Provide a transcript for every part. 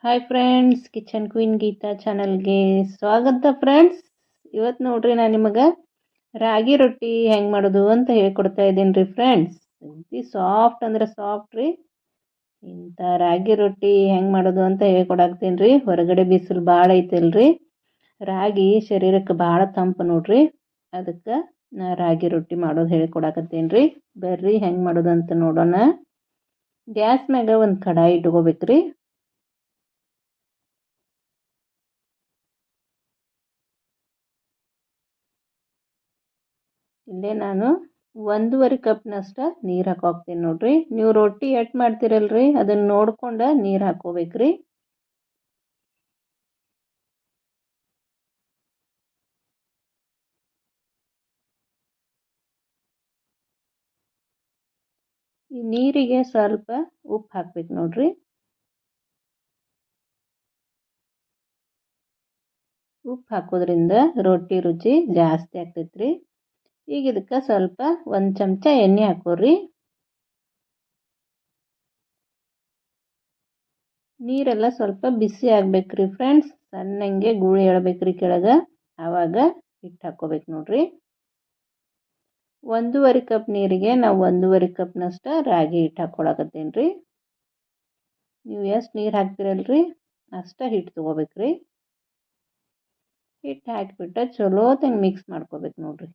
Hi friends, kitchen queen Geetha ಚಾನಲ್ಗೆ ಸ್ವಾಗತ friends. ಇವತ್ತು ನೋಡ್ರಿ ನಾನು ನಿಮಗೆ ರಾಗಿ ರೊಟ್ಟಿ ಹೆಂಗೆ ಮಾಡೋದು ಅಂತ ಹೇಳ್ಕೊಡ್ತಾ ಇದ್ದೀನಿ ರೀ ಫ್ರೆಂಡ್ಸ್. ಇದು ಸಾಫ್ಟ್ ಅಂದ್ರೆ ಸಾಫ್ಟ್ ರೀ. ಇಂಥ ರಾಗಿ ರೊಟ್ಟಿ ಹೆಂಗೆ ಮಾಡೋದು ಅಂತ ಹೇಳ್ಕೊಡಾಕ್ತೀನಿ ರೀ. ಹೊರಗಡೆ ಬಿಸಿಲು ಭಾಳ ಐತಲ್ರಿ. ರಾಗಿ ಶರೀರಕ್ಕೆ ಭಾಳ ತಂಪು ನೋಡ್ರಿ. ಅದಕ್ಕೆ ನಾ ರಾಗಿ ರೊಟ್ಟಿ ಮಾಡೋದು ಹೇಳ್ಕೊಡಾಕತ್ತೀನಿ ರೀ. ಬರ್ರಿ ಹೆಂಗೆ ಮಾಡೋದು ಅಂತ ನೋಡೋಣ. ಗ್ಯಾಸ್ ಮ್ಯಾಗ ಒಂದು ಕಡಾಯಿ ಇಟ್ಕೋಬೇಕ್ರಿ. ಇಲ್ಲೇ ನಾನು 1.5 ಕಪ್ನಷ್ಟ ನೀರು ಹಾಕೋಗ್ತೀನಿ ನೋಡ್ರಿ. ನೀವು ರೊಟ್ಟಿ ಎಟ್ ಮಾಡ್ತೀರಲ್ರಿ ಅದನ್ನ ನೋಡ್ಕೊಂಡು ನೀರು ಹಾಕೋಬೇಕ್ರಿ. ಈ ನೀರಿಗೆ ಸ್ವಲ್ಪ ಉಪ್ಪು ಹಾಕ್ಬೇಕು ನೋಡ್ರಿ. ಉಪ್ಪು ಹಾಕೋದ್ರಿಂದ ರೊಟ್ಟಿ ರುಚಿ ಜಾಸ್ತಿ ಆಗ್ತೈತ್ರಿ. ಈಗ ಇದಕ್ಕೆ ಸ್ವಲ್ಪ 1 ಚಮಚ ಎಣ್ಣೆ ಹಾಕೋರಿ. ನೀರೆಲ್ಲ ಸ್ವಲ್ಪ ಬಿಸಿ ಆಗ್ಬೇಕ್ರಿ ಫ್ರೆಂಡ್ಸ್. ಸಣ್ಣಂಗೆ ಗೂಳಿ ಎಳ್ಬೇಕ್ರಿ ಕೆಳಗೆ. ಆವಾಗ ಹಿಟ್ಟು ಹಾಕೋಬೇಕು ನೋಡ್ರಿ. 1.5 ಕಪ್ ನೀರಿಗೆ ನಾವು 1.5 ಕಪ್ನಷ್ಟ ರಾಗಿ ಹಿಟ್ಟು ಹಾಕೊಳಕತ್ತೀನಿ ರೀ. ನೀವು ಎಷ್ಟು ನೀರು ಹಾಕ್ತಿರಲ್ರಿ ಅಷ್ಟ ಹಿಟ್ಟು ತೊಗೋಬೇಕ್ರಿ. ಹಿಟ್ಟು ಹಾಕಿಬಿಟ್ಟು ಚಲೋತಂಗೆ ಮಿಕ್ಸ್ ಮಾಡ್ಕೋಬೇಕು ನೋಡ್ರಿ.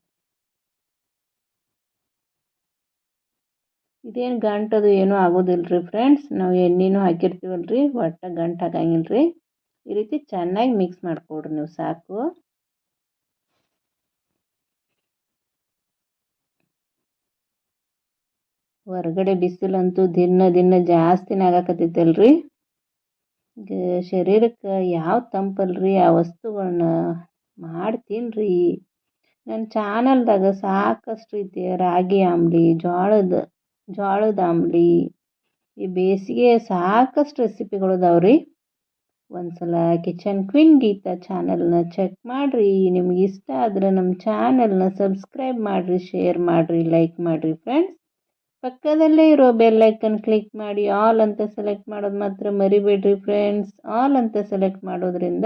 ಇದೇನು ಗಂಟದು ಏನೂ ಆಗೋದಿಲ್ರಿ ಫ್ರೆಂಡ್ಸ್. ನಾವು ಎಣ್ಣೆನೂ ಹಾಕಿರ್ತೀವಲ್ರಿ, ಒಟ್ಟು ಗಂಟು ಹಾಕಂಗಿಲ್ರಿ. ಈ ರೀತಿ ಚೆನ್ನಾಗಿ ಮಿಕ್ಸ್ ಮಾಡ್ಕೊಡ್ರಿ ನೀವು ಸಾಕು. ಹೊರಗಡೆ ಬಿಸಿಲಂತೂ ದಿನ ಜಾಸ್ತಿನೇ ಆಗಾಕತ್ತೈತಲ್ರಿ. ಶರೀರಕ್ಕೆ ಯಾವ ತಂಪಲ್ರಿ ಆ ವಸ್ತುಗಳನ್ನ ಮಾಡಿ ತಿನ್ರಿ. ನನ್ನ ಚಾನಲ್ದಾಗ ಸಾಕಷ್ಟು ರೀತಿಯ ರಾಗಿ ಆಂಬ್ಲಿ, ಜೋಳದ ಆಂಬ್ಲಿ, ಈ ಬೇಸಿಗೆ ಸಾಕಷ್ಟು ರೆಸಿಪಿಗಳು ಅದಾವ್ರಿ. ಒಂದ್ಸಲ ಕಿಚನ್ ಕ್ವೀನ್ ಗೀತಾ ಚಾನಲ್ನ ಚೆಕ್ ಮಾಡಿರಿ. ನಿಮ್ಗೆ ಇಷ್ಟ ಆದರೆ ನಮ್ಮ ಚಾನಲ್ನ ಸಬ್ಸ್ಕ್ರೈಬ್ ಮಾಡಿರಿ, ಶೇರ್ ಮಾಡಿರಿ, ಲೈಕ್ ಮಾಡಿರಿ ಫ್ರೆಂಡ್ಸ್. ಪಕ್ಕದಲ್ಲೇ ಇರೋ ಬೆಲ್ ಐಕನ್ ಕ್ಲಿಕ್ ಮಾಡಿ ಆಲ್ ಅಂತ ಸೆಲೆಕ್ಟ್ ಮಾಡೋದು ಮಾತ್ರ ಮರಿಬೇಡ್ರಿ ಫ್ರೆಂಡ್ಸ್. ಆಲ್ ಅಂತ ಸೆಲೆಕ್ಟ್ ಮಾಡೋದ್ರಿಂದ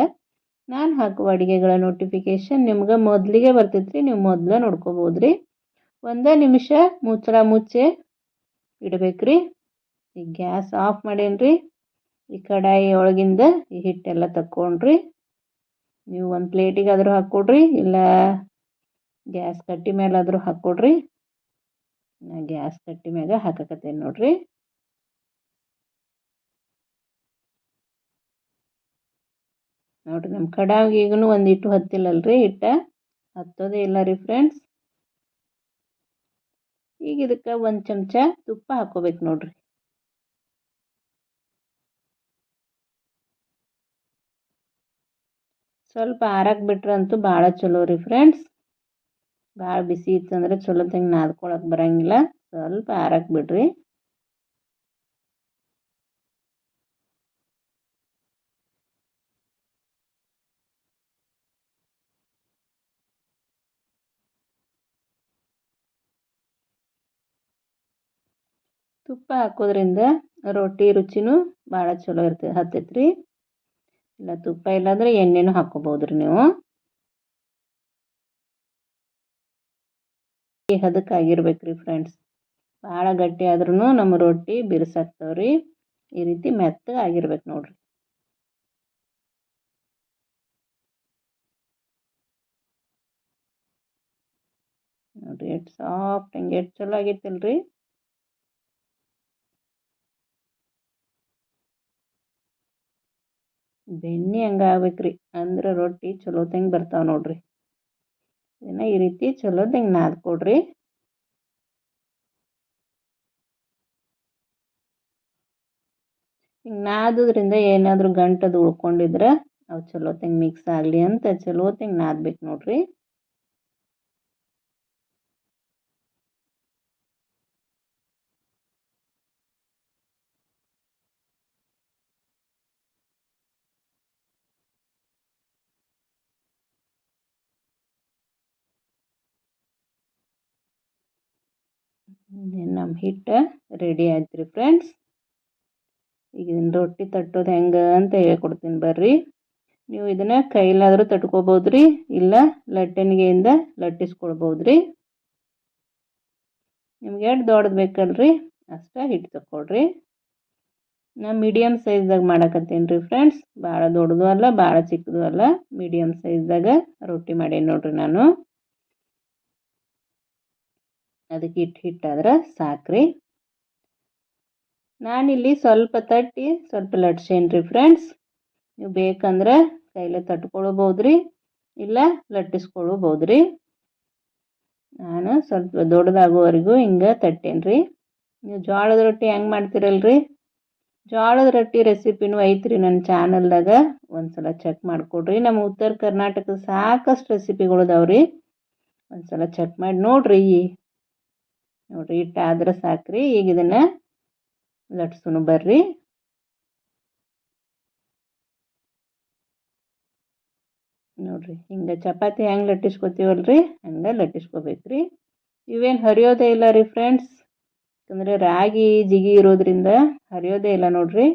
ನಾನು ಹಾಕುವ ಅಡುಗೆಗಳ ನೋಟಿಫಿಕೇಷನ್ ನಿಮ್ಗೆ ಮೊದಲಿಗೆ ಬರ್ತೈತ್ರಿ. ನೀವು ಮೊದಲು ನೋಡ್ಕೋಬೋದ್ರಿ. 1 ನಿಮಿಷ ಮುಚ್ಚಳ ಮುಚ್ಚೆ ಇಡಬೇಕ್ರಿ. ಈಗ ಗ್ಯಾಸ್ ಆಫ್ ಮಾಡೇನ್ರಿ. ಈ ಕಡಾಯಿ ಒಳಗಿಂದ ಈ ಹಿಟ್ಟೆಲ್ಲ ತಕ್ಕೊಂಡ್ರಿ. ನೀವು ಒಂದು ಪ್ಲೇಟಿಗಾದರೂ ಹಾಕ್ಕೊಡ್ರಿ, ಇಲ್ಲ ಗ್ಯಾಸ್ ಕಟ್ಟಿ ಮೇಲಾದರೂ ಹಾಕ್ಕೊಡ್ರಿ. ನಾ ಗ್ಯಾಸ್ ಕಟ್ಟಿ ಮ್ಯಾಗ ಹಾಕಕತ್ತೇನೆ ನೋಡ್ರಿ. ನೋಡ್ರಿ ನಮ್ಮ ಕಡಾಯಿಗೆ ಈಗನು ಒಂದು ಇಟ್ಟು ಹತ್ತಿಲ್ಲಲ್ರಿ. ಹತ್ತೋದೇ ಇಲ್ಲ ರೀ ಫ್ರೆಂಡ್ಸ್. ಈಗ ಇದಕ್ಕೆ 1 ಚಮಚ ತುಪ್ಪ ಹಾಕೋಬೇಕು ನೋಡ್ರಿ. ಸ್ವಲ್ಪ ಆರಕ್ಕೆ ಬಿಟ್ರಂತೂ ಭಾಳ ಚಲೋ ರೀ ಫ್ರೆಂಡ್ಸ್. ಭಾಳ ಬಿಸಿ ಇತ್ತಂದ್ರೆ ಚಲೋತ್ತಂಗೆ ನಾದ್ಕೊಳಕ್ಕೆ ಬರಂಗಿಲ್ಲ. ಸ್ವಲ್ಪ ಆರಕ್ಕೆ ಬಿಡ್ರಿ. ತುಪ್ಪ ಹಾಕೋದ್ರಿಂದ ರೊಟ್ಟಿ ರುಚಿನೂ ಭಾಳ ಚಲೋ ಹತ್ತೈತ್ರಿ. ಇಲ್ಲ ತುಪ್ಪ ಇಲ್ಲಾಂದ್ರೆ ಎಣ್ಣೆನೂ ಹಾಕ್ಕೋಬೋದ್ರಿ ನೀವು. ಹದಕ್ಕಾಗಿರ್ಬೇಕ್ರಿ ಫ್ರೆಂಡ್ಸ್. ಭಾಳ ಗಟ್ಟಿ ಆದ್ರೂ ನಮ್ಮ ರೊಟ್ಟಿ ಬಿರುಸಾಗ್ತಾವ್ರಿ. ಈ ರೀತಿ ಮೆತ್ತಗೆ ಆಗಿರ್ಬೇಕು ನೋಡ್ರಿ. ನೋಡ್ರಿ ಎಷ್ಟು ಸಾಫ್ಟ್ ಹಂಗೆ ಎಷ್ಟು ಚಲೋ ಆಗೈತಲ್ರಿ. ಬೆಣ್ಣೆ ಹಂಗೆ ಆಗ್ಬೇಕ್ರಿ ಅಂದ್ರೆ ರೊಟ್ಟಿ ಚಲೋತಂಗೆ ಬರ್ತಾವೆ ನೋಡ್ರಿ. ಇದನ್ನ ಈ ರೀತಿ ಚಲೋದಂಗೆ ನಾದ್ಕೊಡ್ರಿ. ಹಿಂಗೆ ನಾದೋದ್ರಿಂದ ಏನಾದರೂ ಗಂಟದು ಉಳ್ಕೊಂಡಿದ್ರೆ ಅವು ಚಲೋತಂಗೆ ಮಿಕ್ಸ್ ಆಗಲಿ ಅಂತ ಚಲೋತಂಗೆ ನಾದ್ಬೇಕು ನೋಡ್ರಿ. ನಮ್ಮ ಹಿಟ್ಟು ರೆಡಿ ಆಯ್ತು ರೀ ಫ್ರೆಂಡ್ಸ್. ಈಗ ಇದನ್ನು ರೊಟ್ಟಿ ತಟ್ಟೋದು ಹೆಂಗೆ ಅಂತ ಹೇಳ್ಕೊಡ್ತೀನಿ ಬರ್ರಿ. ನೀವು ಇದನ್ನು ಕೈಲಾದರೂ ತಟ್ಕೋಬೋದು ರೀ, ಇಲ್ಲ ಲಟ್ಟಣಿಗೆಯಿಂದ ಲಟ್ಟಿಸ್ಕೊಳ್ಬೋದು ರೀ. ನಿಮ್ಗೆ ಎಷ್ಟು ದೊಡ್ಡದು ಬೇಕಲ್ರಿ ಅಷ್ಟೇ ಹಿಟ್ಟು ತಗೊಳ್ರಿ. ನಾ ಮೀಡಿಯಮ್ ಸೈಜ್ದಾಗ ಮಾಡಕತ್ತೀನಿ ರೀ ಫ್ರೆಂಡ್ಸ್, ಭಾಳ ದೊಡ್ಡದು ಅಲ್ಲ ಭಾಳ ಚಿಕ್ಕದು ಅಲ್ಲ, ಮೀಡಿಯಮ್ ಸೈಜ್ದಾಗ ರೊಟ್ಟಿ ಮಾಡೀನಿ ನೋಡ್ರಿ ನಾನು. ಅದಕ್ಕೆ ಹಿಟ್ಟಾದ್ರೆ ಸಾಕ್ರಿ. ನಾನಿಲ್ಲಿ ಸ್ವಲ್ಪ ತಟ್ಟಿ ಸ್ವಲ್ಪ ಲಟ್ಸೇನಿ ರೀ ಫ್ರೆಂಡ್ಸ್. ನೀವು ಬೇಕಂದ್ರೆ ಕೈಲೇ ತಟ್ಕೊಳ್ಬೋದು ರೀ, ಇಲ್ಲ ಲಟ್ಟಿಸ್ಕೊಳ್ಬೋದು ರೀ. ನಾನು ಸ್ವಲ್ಪ ದೊಡ್ಡದಾಗುವವರೆಗೂ ಹಿಂಗೆ ತಟ್ಟೇನಿ ರೀ. ನೀವು ಜೋಳದ ರೊಟ್ಟಿ ಹೆಂಗೆ ಮಾಡ್ತೀರಲ್ರಿ, ಜೋಳದ ರೊಟ್ಟಿ ರೆಸಿಪಿನೂ ಐತ್ರಿ ನನ್ನ ಚಾನಲ್ದಾಗ, ಒಂದ್ಸಲ ಚೆಕ್ ಮಾಡಿಕೊಡ್ರಿ. ನಮ್ಮ ಉತ್ತರ ಕರ್ನಾಟಕದ ಸಾಕಷ್ಟು ರೆಸಿಪಿಗಳು ಅದಾವ್ರಿ, ಒಂದ್ಸಲ ಚೆಕ್ ಮಾಡಿ ನೋಡ್ರಿ. ನೋಡ್ರಿ ಹಿಟ್ಟಾದ್ರೆ ಸಾಕ್ರಿ. ಈಗ ಇದನ್ನು ಲಟ್ಸೋನು ಬರ್ರಿ. ನೋಡ್ರಿ ಹಿಂಗೆ ಚಪಾತಿ ಹೆಂಗೆ ಲಟ್ಟಿಸ್ಕೊತೀವಲ್ರಿ ಹಂಗೆ ಲಟ್ಟಿಸ್ಕೋಬೇಕ್ರಿ. ಇವೇನು ಹರಿಯೋದೇ ಇಲ್ಲ ರೀ ಫ್ರೆಂಡ್ಸ್, ಯಾಕಂದರೆ ರಾಗಿ ಜಿಗಿ ಇರೋದ್ರಿಂದ ಹರಿಯೋದೇ ಇಲ್ಲ ನೋಡ್ರಿ.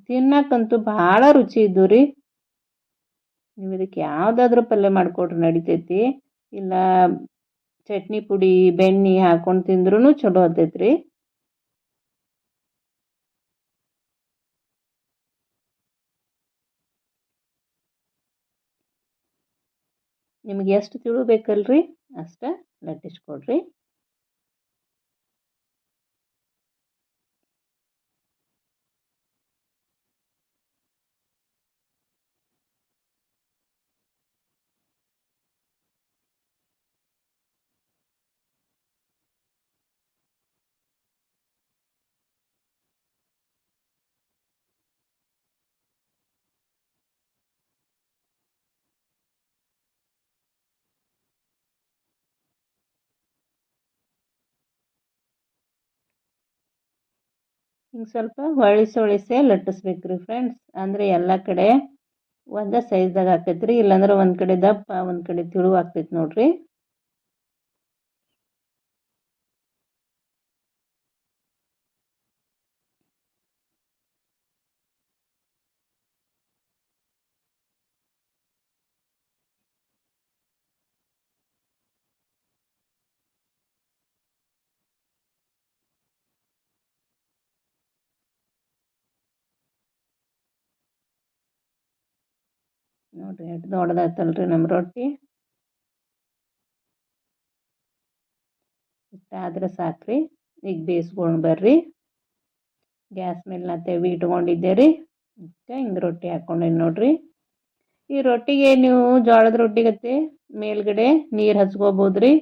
ತಿನ್ನಕ್ಕಂತೂ ಭಾಳ ರುಚಿ ಇದ್ದು ರೀ. ನೀವು ಇದಕ್ಕೆ ಯಾವುದಾದ್ರೂ ಪಲ್ಯ ಮಾಡಿಕೊಡ್ರಿ ನಡಿತೈತಿ, ಇಲ್ಲ ಚಟ್ನಿ ಪುಡಿ ಬೆಣ್ಣೆ ಹಾಕ್ಕೊಂಡು ತಿಂದ್ರೂ ಚಲೋ ಹತ್ತೈತ್ರಿ. ನಿಮ್ಗೆ ಎಷ್ಟು ತಿಳು ಬೇಕಲ್ರಿ ಅಷ್ಟೇ ಲಟ್ಟಿಸ್ಕೊಡ್ರಿ. ಹಿಂಗೆ ಸ್ವಲ್ಪ ಹೊಳಿಸೆ ಲಟ್ಟಿಸ್ಬೇಕ್ರಿ ಫ್ರೆಂಡ್ಸ್, ಅಂದರೆ ಎಲ್ಲ ಕಡೆ ಒಂದೇ ಸೈಜ್ದಾಗ ಆಕೈತ್ರಿ. ಇಲ್ಲಾಂದ್ರೆ ಒಂದು ಕಡೆ ದಪ್ಪ ಒಂದು ಕಡೆ ತಿಳು ಆಗ್ತೈತಿ ನೋಡ್ರಿ. ನೋಡ್ರಿ ಎಷ್ಟು ದೊಡ್ಡದಾಯ್ತಲ್ರಿ ನಮ್ಮ ರೊಟ್ಟಿ. ಇಷ್ಟಾದ್ರೆ ಸಾಕ್ರಿ. ಈಗ ಬೇಯಿಸ್ಕೊಂಡು ಬರ್ರಿ. ಗ್ಯಾಸ್ ಮೇಲೆ ನಾ ತೆವಿ ಇಟ್ಕೊಂಡಿದ್ದೆ ರೀ, ಮತ್ತೆ ಹಿಂಗೆ ರೊಟ್ಟಿ ಹಾಕ್ಕೊಂಡೇನಿ ನೋಡ್ರಿ. ಈ ರೊಟ್ಟಿಗೆ ನೀವು ಜೋಳದ ರೊಟ್ಟಿಗತ್ತೆ ಮೇಲ್ಗಡೆ ನೀರು ಹಚ್ಕೋಬೋದ್ರಿ,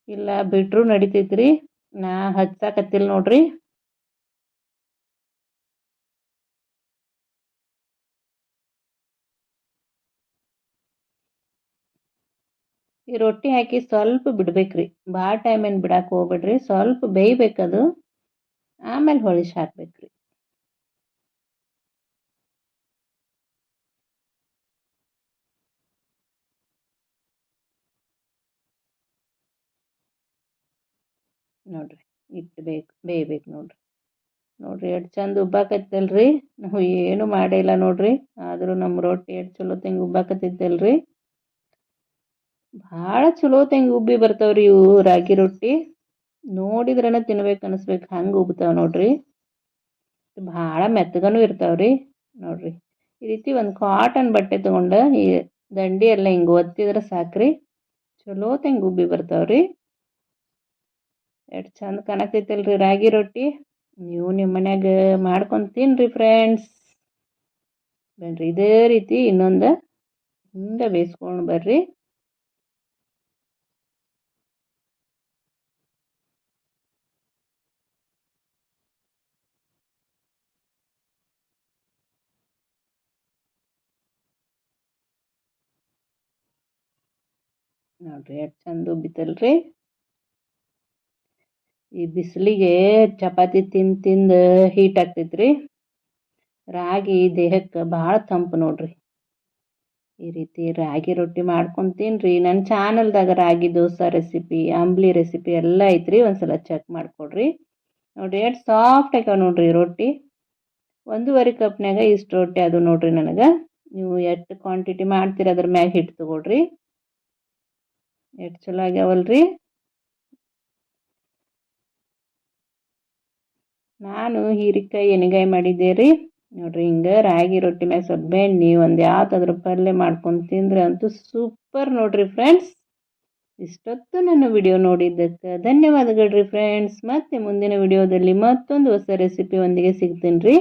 ಇಲ್ಲ ಬಿಟ್ರೂ ನಡಿತೈತ್ರಿ. ನಾ ಹಚ್ಚಾಕತ್ತಿಲ್ಲ ನೋಡ್ರಿ. ಈ ರೊಟ್ಟಿ ಹಾಕಿ ಸ್ವಲ್ಪ ಬಿಡ್ಬೇಕ್ರಿ, ಭಾಳ ಟೈಮ್ ಏನು ಬಿಡಕ್ಕೆ ಹೋಗ್ಬೇಡ್ರಿ, ಸ್ವಲ್ಪ ಬೇಯ್ಬೇಕದು, ಆಮೇಲೆ ಹೊಳಿಸಿ ಹಾಕ್ಬೇಕ್ರಿ. ನೋಡ್ರಿ ಇಟ್ಟು ಬೇಯ್ಬೇಕು ನೋಡ್ರಿ. ನೋಡ್ರಿ ಎಷ್ಟು ಚಂದ ಉಬ್ಬಾಕತ್ತಲ್ರಿ. ನಾವು ಏನು ಮಾಡಿಲ್ಲ ನೋಡ್ರಿ, ಆದರೂ ನಮ್ಮ ರೊಟ್ಟಿ ಎಷ್ಟು ಚಲೋ ತಂಗ ಉಬ್ಬಾಕತ್ತೈತಲ್ರಿ. ಭಾಳ ಚಲೋ ತಂಗ ಉಬ್ಬಿ ಬರ್ತಾವ್ರಿ ಇವು ರಾಗಿ ರೊಟ್ಟಿ. ನೋಡಿದ್ರನ ತಿನ್ಬೇಕು ಅನಿಸ್ಬೇಕು ಹಂಗೆ ಉಬ್ತಾವ ನೋಡ್ರಿ. ಭಾಳ ಮೆತ್ತಗನೂ ಇರ್ತಾವ್ರಿ. ನೋಡ್ರಿ ಈ ರೀತಿ ಒಂದು ಕಾಟನ್ ಬಟ್ಟೆ ತೊಗೊಂಡು ಈ ದಂಡಿ ಎಲ್ಲ ಹಿಂಗೆ ಒತ್ತಿದ್ರೆ ಸಾಕ್ರಿ, ಚಲೋ ತಂಗ ಉಬ್ಬಿ ಬರ್ತಾವ್ರಿ. ಎಷ್ಟು ಚಂದ ಕಾಣತೈತಲ್ರಿ ರಾಗಿ ರೊಟ್ಟಿ. ನೀವು ನಿಮ್ಮ ಮನ್ಯಾಗ ಮಾಡ್ಕೊಂಡು ತಿನ್ನಿರಿ ಫ್ರೆಂಡ್ಸ್. ಬನ್ರಿ ಇದೇ ರೀತಿ ಇನ್ನೊಂದು ಹಿಂಗೆ ಬೇಯಿಸ್ಕೊಂಡು ಬರ್ರಿ. ನೋಡ್ರಿ ಎಷ್ಟು ಚಂದ ಉಬ್ಬಿತಲ್ರಿ. ಈ ಬಿಸಿಲಿಗೆ ಚಪಾತಿ ತಿಂದು ಹೀಟ್ ಆಗ್ತೈತ್ರಿ. ರಾಗಿ ದೇಹಕ್ಕೆ ಭಾಳ ತಂಪು ನೋಡ್ರಿ. ಈ ರೀತಿ ರಾಗಿ ರೊಟ್ಟಿ ಮಾಡ್ಕೊಂಡು ತಿನ್ನಿರಿ. ನನ್ನ ಚಾನಲ್ದಾಗ ರಾಗಿ ದೋಸೆ ರೆಸಿಪಿ, ಅಂಬ್ಲಿ ರೆಸಿಪಿ ಎಲ್ಲ ಐತ್ರಿ, ಒಂದ್ಸಲ ಚೆಕ್ ಮಾಡಿಕೊಡ್ರಿ. ನೋಡಿರಿ ಎಷ್ಟು ಸಾಫ್ಟ್ ಆಗ್ಯಾವ ನೋಡ್ರಿ ರೊಟ್ಟಿ. 1.5 ಕಪ್ನ್ಯಾಗ ಇಷ್ಟು ರೊಟ್ಟಿ ಅದು ನೋಡ್ರಿ ನನಗೆ. ನೀವು ಎಷ್ಟು ಕ್ವಾಂಟಿಟಿ ಮಾಡ್ತೀರ ಅದ್ರ ಮ್ಯಾಗ ಹಿಟ್ಟು ತಗೊಳ್ರಿ. ಎಷ್ಟು ಚಲೋ ಆಗ್ಯಾವಲ್ರಿ. ನಾನು ಹೀರಿಕಾಯಿ ಎಣ್ಗಾಯಿ ಮಾಡಿದ್ದೆ ರೀ. ನೋಡ್ರಿ ಹಿಂಗೆ ರಾಗಿ ರೊಟ್ಟಿ ಮ್ಯಾಗ ಸ್ವಲ್ಪ ಬೆಣ್ಣೆ ಒಂದು ಯಾವುದಾದ್ರೂ ಪಲ್ಯ ಮಾಡ್ಕೊಂಡು ತಿಂದ್ರೆ ಅಂತೂ ಸೂಪರ್ ನೋಡ್ರಿ ಫ್ರೆಂಡ್ಸ್. ಇಷ್ಟೊತ್ತು ನನ್ನ ವಿಡಿಯೋ ನೋಡಿದ್ದಕ್ಕೆ ಧನ್ಯವಾದಗಳು ರೀ ಫ್ರೆಂಡ್ಸ್. ಮತ್ತೆ ಮುಂದಿನ ವಿಡಿಯೋದಲ್ಲಿ ಮತ್ತೊಂದು ಹೊಸ ರೆಸಿಪಿ ಒಂದಿಗೆ ಸಿಗ್ತೀನಿ ರೀ.